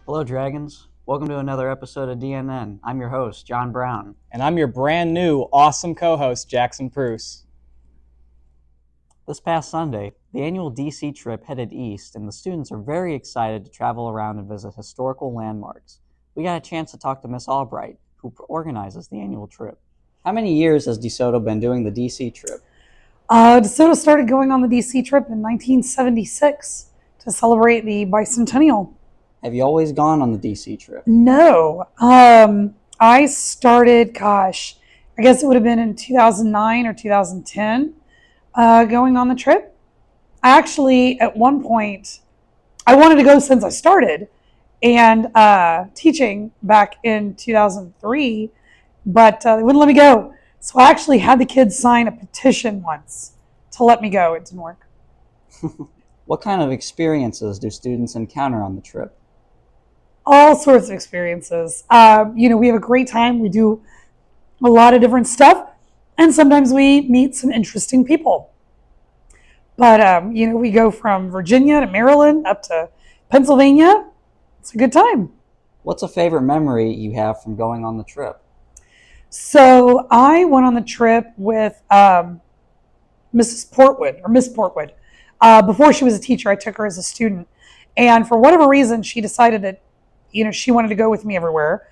Hello, Dragons. Welcome to another episode of DNN. I'm your host, John Brown. And I'm your brand new awesome co-host, Jackson Pruce. This past Sunday, the annual DC trip headed east, and the students are very excited to travel around and visit historical landmarks. We got a chance to talk to Miss Albright, who organizes the annual trip. How many years has DeSoto been doing the DC trip? DeSoto started going on the DC trip in 1976 to celebrate the bicentennial. Have you always gone on the DC trip? No. I started, I guess it would have been in 2009 or 2010, going on the trip. I actually, at one point, I wanted to go since I started and teaching back in 2003, but they wouldn't let me go. So I actually had the kids sign a petition once to let me go. It didn't work. What kind of experiences do students encounter on the trip? All sorts of experiences. We have a great time. We do a lot of different stuff, and sometimes we meet some interesting people. But, we go from Virginia to Maryland up to Pennsylvania. It's a good time. What's a favorite memory you have from going on the trip? So I went on the trip with Miss Portwood. Before she was a teacher, I took her as a student. And for whatever reason, she decided that she wanted to go with me everywhere.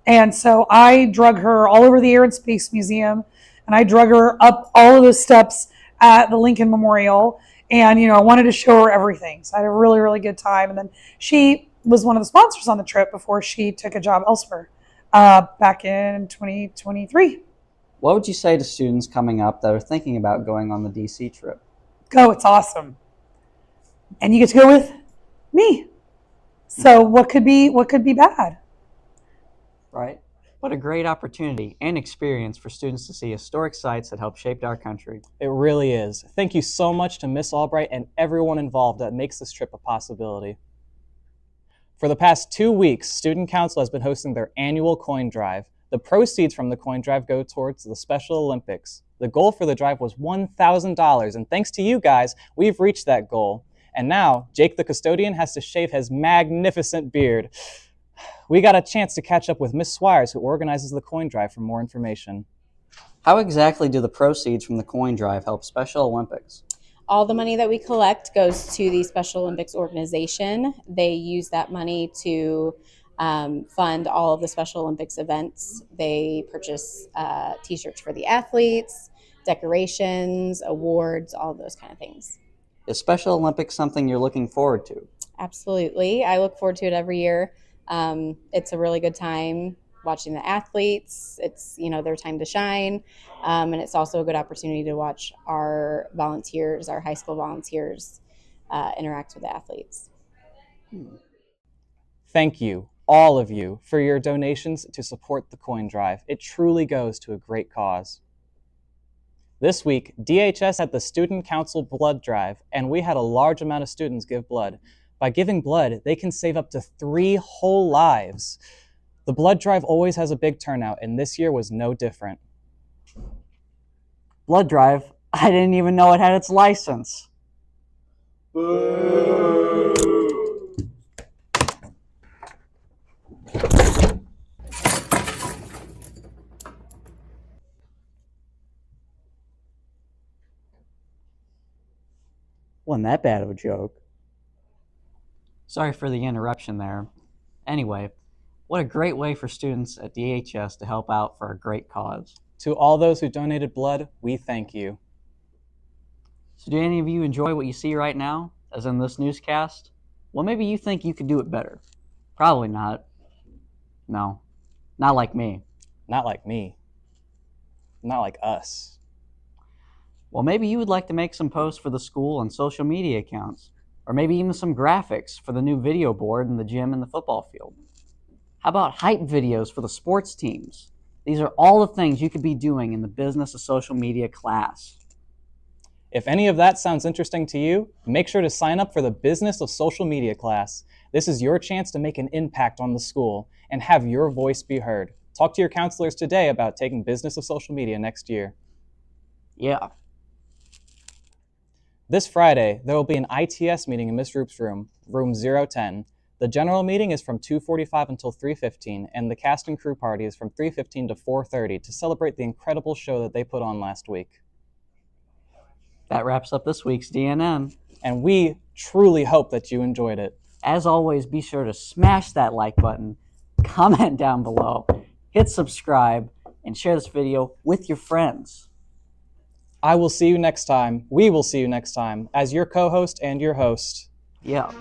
And so I drug her all over the Air and Space Museum, and I drug her up all of those steps at the Lincoln Memorial. And, I wanted to show her everything. So I had a really, really good time. And then she was one of the sponsors on the trip before she took a job elsewhere back in 2023. What would you say to students coming up that are thinking about going on the DC trip? Go, it's awesome. And you get to go with me. So what could be bad? Right? What a great opportunity and experience for students to see historic sites that help shape our country. It really is. Thank you so much to Miss Albright and everyone involved that makes this trip a possibility. For the past 2 weeks, Student Council has been hosting their annual coin drive. The proceeds from the coin drive go towards the Special Olympics. The goal for the drive was $1,000, and thanks to you guys, we've reached that goal. And now, Jake the custodian has to shave his magnificent beard. We got a chance to catch up with Miss Swires, who organizes the coin drive, for more information. How exactly do the proceeds from the coin drive help Special Olympics? All the money that we collect goes to the Special Olympics organization. They use that money to fund all of the Special Olympics events. They purchase t-shirts for the athletes, decorations, awards, all of those kind of things. Is Special Olympics something you're looking forward to? Absolutely. I look forward to it every year. It's a really good time watching the athletes. It's, their time to shine. And it's also a good opportunity to watch our volunteers, our high school volunteers, interact with the athletes. Thank you, all of you, for your donations to support the coin drive. It truly goes to a great cause. This week, DHS had the Student Council blood drive, and we had a large amount of students give blood. By giving blood, they can save up to 3 whole lives. The blood drive always has a big turnout, and this year was no different. Blood drive? I didn't even know it had its license. Boo! Wasn't that bad of a joke. Sorry for the interruption there. Anyway, what a great way for students at DHS to help out for a great cause. To all those who donated blood, we thank you. So do any of you enjoy what you see right now, as in this newscast? Well, maybe you think you could do it better. Probably not. No, not like me. Not like me. Not like us. Well, maybe you would like to make some posts for the school and social media accounts, or maybe even some graphics for the new video board in the gym and the football field. How about hype videos for the sports teams? These are all the things you could be doing in the business of social media class. If any of that sounds interesting to you, make sure to sign up for the Business of Social Media class. This is your chance to make an impact on the school and have your voice be heard. Talk to your counselors today about taking Business of Social Media next year. Yeah. This Friday, there will be an ITS meeting in Miss Roop's room, room 010. The general meeting is from 2:45 until 3:15, and the cast and crew party is from 3:15 to 4:30 to celebrate the incredible show that they put on last week. That wraps up this week's DNN. And we truly hope that you enjoyed it. As always, be sure to smash that like button, comment down below, hit subscribe, and share this video with your friends. I will see you next time. We will see you next time as your co-host and your host. Yeah.